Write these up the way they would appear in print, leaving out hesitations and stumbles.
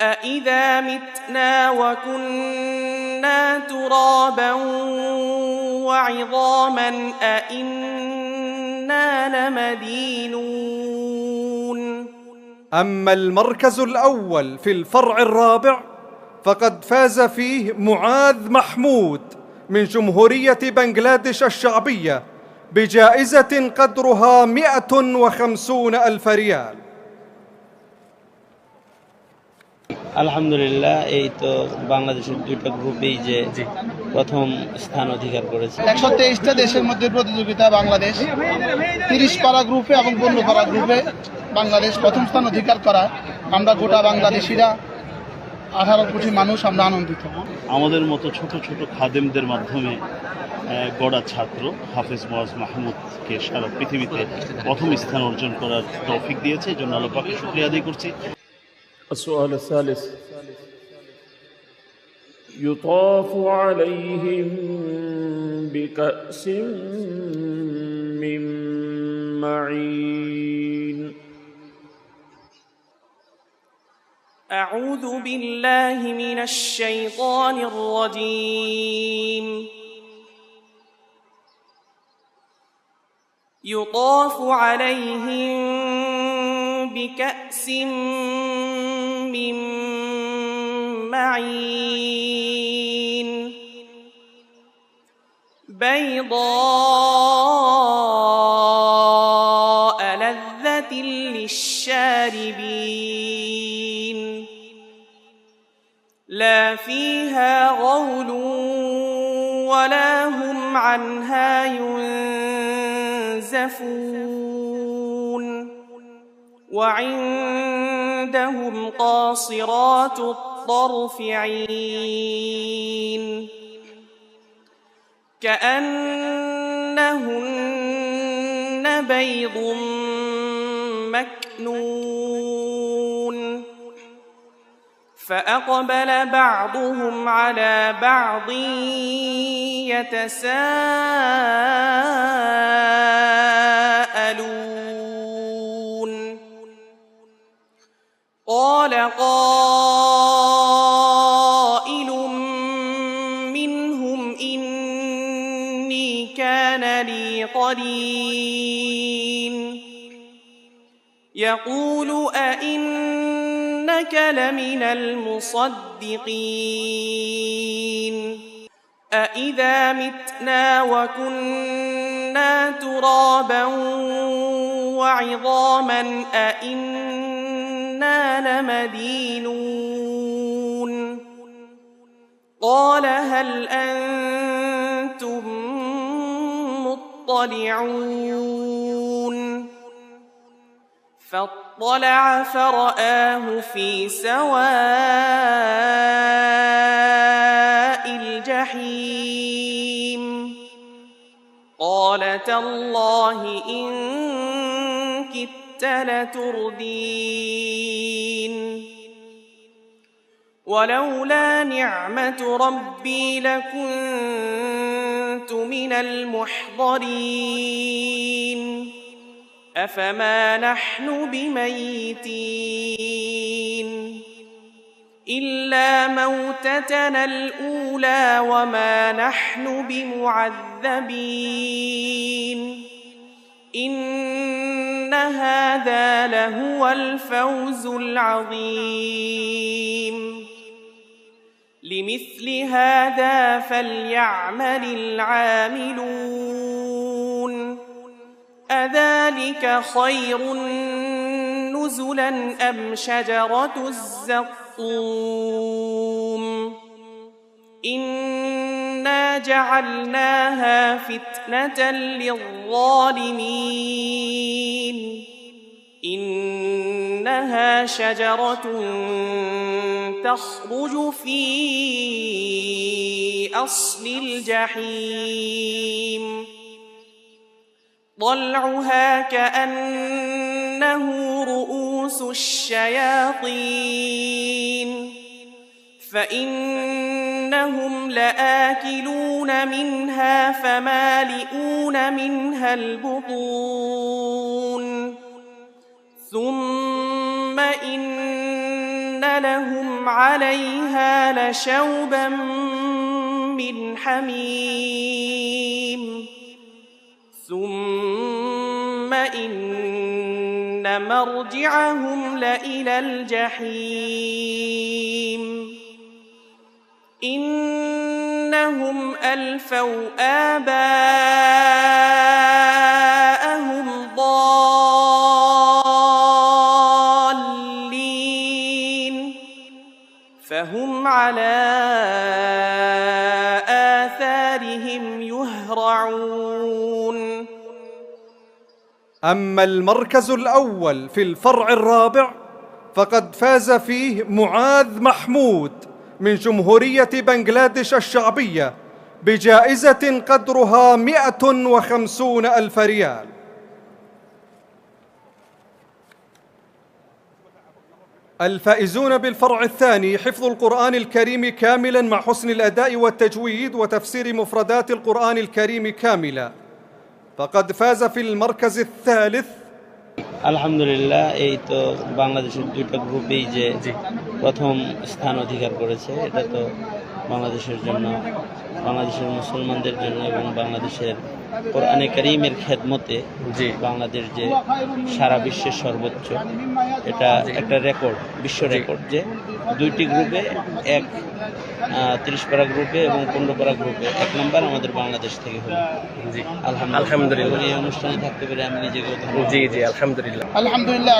أإذا متنا وكنا ترابا وعظاما أإنا لمدينون. أما المركز الأول في الفرع الرابع فقد فاز فيه معاذ محمود من جمهورية بنغلاديش الشعبية بجائزة قدرها 150,000 ريال. আলহামদুলিল্লাহ, এই তো বাংলাদেশের দুইটা গ্রুপেই যে প্রথম স্থান অধিকার করেছে। 123টা দেশের মধ্যে প্রতিযোগিতা, বাংলাদেশ 30 পারা গ্রুপে এবং 15 পারা গ্রুপে বাংলাদেশ প্রথম স্থান অধিকার করা। আমরা গোটা বাংলাদেশিরা 18 কোটি মানুষ আমরা আনন্দিত। আমাদের মতো ছোট ছোট খাদেমদের মাধ্যমে গড়া ছাত্র হাফেজ মুয়াজ মাহমুদকে সারা পৃথিবীতে প্রথম স্থান অর্জন করার তৌফিক দিয়েছে, এই জন্য আল্লাহ পাকের শুকরিয়া আদায় করছি। السؤال الثالث: يطاف عليهم بكأس من معين. أعوذ بالله من الشيطان الرجيم. يطاف عليهم بكأس من معين بيضاء لذة للشاربين لا فيها غول ولا هم عنها ينزفون وعندهم قاصرات الطرف عين كأنهن بيض مكنون فأقبل بعضهم على بعض يتساءلون قال قائل منهم إني كان لي قرين يقول أئنك لمن المصدقين أإذا متنا وكنا ترابا وعظاما أئنا لمدينون قال هل أنتم مطلعون فاطلع فرآه في سواء الجحيم قال تالله إن كدت لتردين ولولا نعمة ربي لكنت من المحضرين أفما نحن بميتين إلا موتتنا الأولى وما نحن بمعذبين إن هذا لهو الفوز العظيم لمثل هذا فليعمل العاملون أذلك خير نزلا أم شجرة الزقوم إنا جعلناها فتنة للظالمين إنها شجرة تخرج في أصل الجحيم طلعها كأنه رؤوس الشياطين فإنهم لآكلون منها فمالئون منها البطون ثم إن لهم عليها لشوبا من حميم ثم إن مرجعهم لإلى الجحيم إنهم ألفوا آباءهم ضالين فهم على آثارهم يهرعون. أما المركز الأول في الفرع الرابع فقد فاز فيه معاذ محمود من جمهورية بنغلاديش الشعبية بجائزة قدرها 150,000 ريال. الفائزون بالفرع الثاني حفظ القرآن الكريم كاملا مع حسن الأداء والتجويد وتفسير مفردات القرآن الكريم كاملا، فقد فاز في المركز الثالث আলহামদুলিল্লাহ, এই তো বাংলাদেশের দুইটা গ্রুপেই যে প্রথম স্থান অধিকার করেছে, এটা তো বাংলাদেশের জন্য, বাংলাদেশের মুসলমানদের জন্য এবং বাংলাদেশের কোরআনে কারীমের খেদমতে বাংলাদেশ যে সারা বিশ্বের সর্বোচ্চ, এটা একটা রেকর্ড, বিশ্ব রেকর্ড যে দুইটি গ্রুপে 30 পারা গ্রুপে এবং 15 পারা গ্রুপে 1 নম্বর আমাদের বাংলাদেশ থেকে হলো। আলহামদুলিল্লাহ, এই অনুষ্ঠানে থাকতে পেরে আমি নিজেকে আলহামদুলিল্লাহ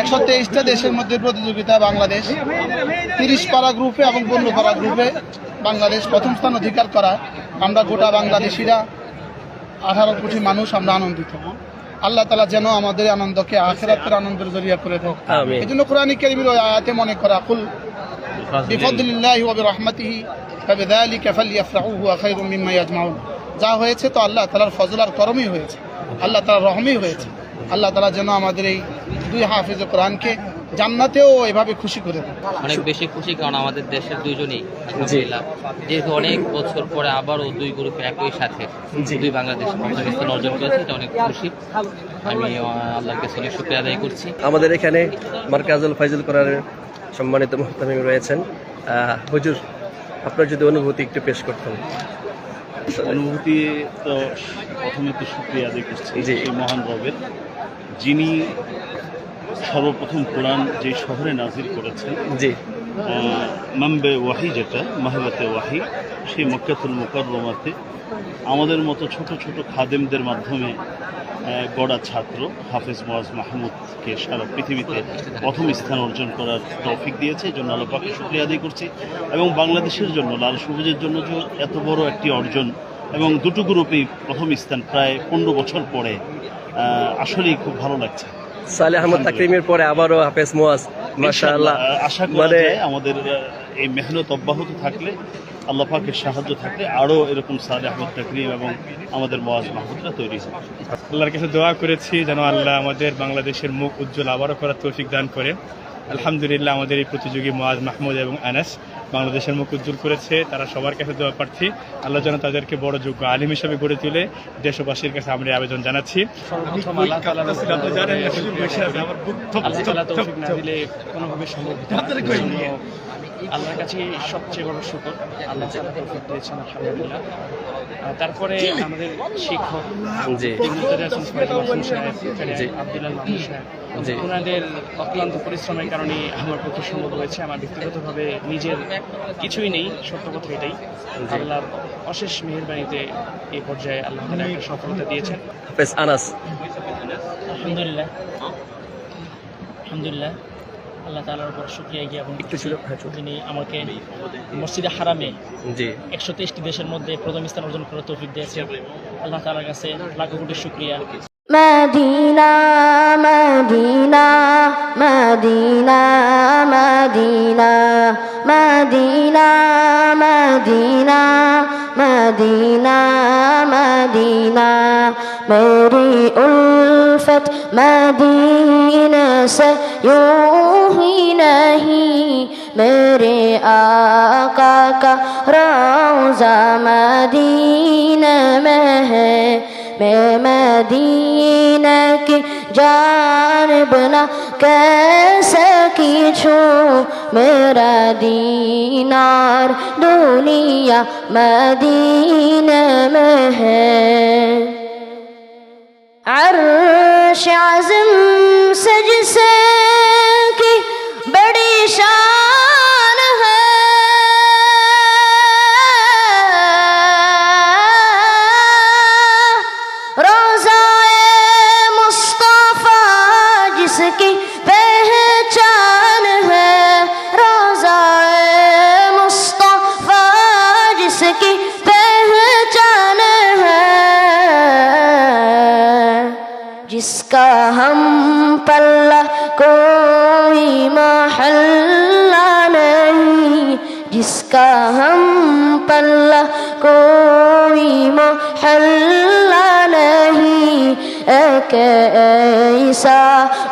123টা দেশের মধ্যে প্রতিযোগিতা বাংলাদেশ 30 পারা গ্রুপে এবং 15 পারা গ্রুপে বাংলাদেশ প্রথম স্থান অধিকার করায় আমরা গোটা বাংলাদেশিরা 18 কোটি মানুষ আমরা আনন্দিত। আল্লাহ তাআলা যেন আমাদের আনন্দকে আখিরাতের আনন্দের জরিয়া করে দেয়। এই জন্য কোরআন কারীমের ওই আয়াতে মনে করা, কুল বিফদলিল্লাহি ওয়া বিরহমাতিহি ফাবিযালিকা ফালইফরাহু ওয়া খায়রুম মিম্মা ইয়াজমাউন। যা হয়েছে তো আল্লাহ তাআলার ফজল আর করমই হয়েছে, আল্লাহ তাআলার রহমই হয়েছে। আল্লাহ তাআলা যেন আমাদের এই দুই হাফেজ কোরআনকে জান্নাতেও এভাবে খুশি করে দেয়। অনেক বেশি খুশি, কারণ আমাদের দেশের দুইজনই আলহামদুলিল্লাহ যেহেতু অনেক বছর পরে আবারও দুই গ্রুপে একই সাথে দুই বাংলাদেশ প্রথম স্থান অর্জন করেছে, এটা অনেক খুশি। আমি আল্লাহর কাছে অনেক শুকরিয়া আদায় করছি। আমাদের এখানে মারকাজুল ফাইজুল কোরআনের সম্মানিত মুহতামিম রয়েছেন। হুজুর, আপনার যদি অনুভূতি একটু পেশ করতেন। অনুভূতি তো প্রথমে তো শুকরিয়া আদায় করছি এই মহান রবের, যিনি সর্বপ্রথম কোরআন যে শহরে নাজিল করেছেন, মাম্বে ওয়াহি, যেটা মাহবাতে ওয়াহি, সেই মক্কাতুল মুকাররমাতে আমাদের মতো ছোট ছোট খাদেমদের মাধ্যমে গড়া ছাত্র হাফেজ মুয়াজ মাহমুদকে সারা পৃথিবীতে প্রথম স্থান অর্জন করার তৌফিক দিয়েছে। এই জন্য আল্লাহ পাকের শুকরিয়া আদায় করছি। এবং বাংলাদেশের জন্য, লাল সবুজের জন্য যে এত বড় একটি অর্জন এবং দুটো গ্রুপেই প্রথম স্থান প্রায় 15 বছর পরে, আসলেই খুব ভালো লাগছে। সালেহ আহমদ তাকরিমের পরে আবারও হাফেজ মুয়াজ, মাশাআল্লাহ। আশা করা যায় আমাদের এই মেহনত অব্যাহত থাকলে, আল্লাহ পাকের সাহায্য থাকলে আরও এরকম সালেহ আহমদ তাকরিম এবং আমাদের মুয়াজ মাহমুদরা তৈরি হবে। আল্লাহর কাছে দোয়া করেছি যেন আল্লাহ আমাদের বাংলাদেশের মুখ উজ্জ্বল আবারও করার তৌফিক দান করে। আলহামদুলিল্লাহ, আমাদের এই প্রতিযোগী মুয়াজ মাহমুদ এবং আনাস বাংলাদেশের মুখ উজ্জ্বল করেছে। তারা সবার কাছে দোয়া প্রার্থী, আল্লাহ যেন তাদেরকে বড় যোগ্য আলিম হিসেবে গড়ে তুলে দেশবাসীর কাছে আমরা আবেদন জানাচ্ছি। সর্বপ্রথম আল্লাহ তাআলার তৌফিক না দিলে কোনোভাবে সম্ভব হতো না। আল্লাহর কাছে সবচেয়ে বড় শুকর, আল্লাহ তাআলা তৌফিক দিয়েছেন আলহামদুলিল্লাহ। তারপরে আমাদের শিক্ষক আব্দুল্লাহ মাহমুদ সাহেব, ওনাদের অক্লান্ত পরিশ্রমের কারণে আমার পক্ষে সম্ভব হয়েছে। আমার ব্যক্তিগতভাবে নিজের কিছুই নেই, সত্য কথা এটাই। আল্লাহর অশেষ মেহেরবানিতে এই পর্যায়ে আল্লাহ তাআলা একটা সফলতা দিয়েছেন। হাফেজ আনাস, আলহামদুলিল্লাহ আলহামদুলিল্লাহ, আল্লাহ তাআলার উপর শুকরিয়া জ্ঞাপন করছি, যিনি আমাকে মসজিদে হারামে 123টি দেশের মধ্যে প্রথম স্থান অর্জন করার তৌফিক দিয়েছেন। আল্লাহ তাআলার কাছে লাখো কোটি শুকরিয়া। মদিনা মদিনা মদিনা মদিনা মদিনা মদিনা মদিনা মদিনা मेरी उल्फत मदीना से यूं ही नहीं, मेरे आका का रोज़ा मदीना में है। मैं मदीना की जानिब ना कैसे چھو میرا دین اور دنیا مدینہ میں ہے عرش عظم سجسے کی بڑی شان ہے روضہ مصطفیٰ جس کی پہچان ہے روضہ مصطفیٰ جس کی پہچان ہے جس کا ہم پلہ کوئی محلہ نہیں جس کا ہم پلہ کوئی محلہ نہیں ایک ایسا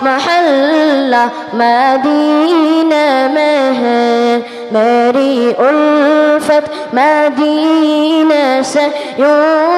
محلہ مدینہ میں ہے میری الفت مدینہ سے یوں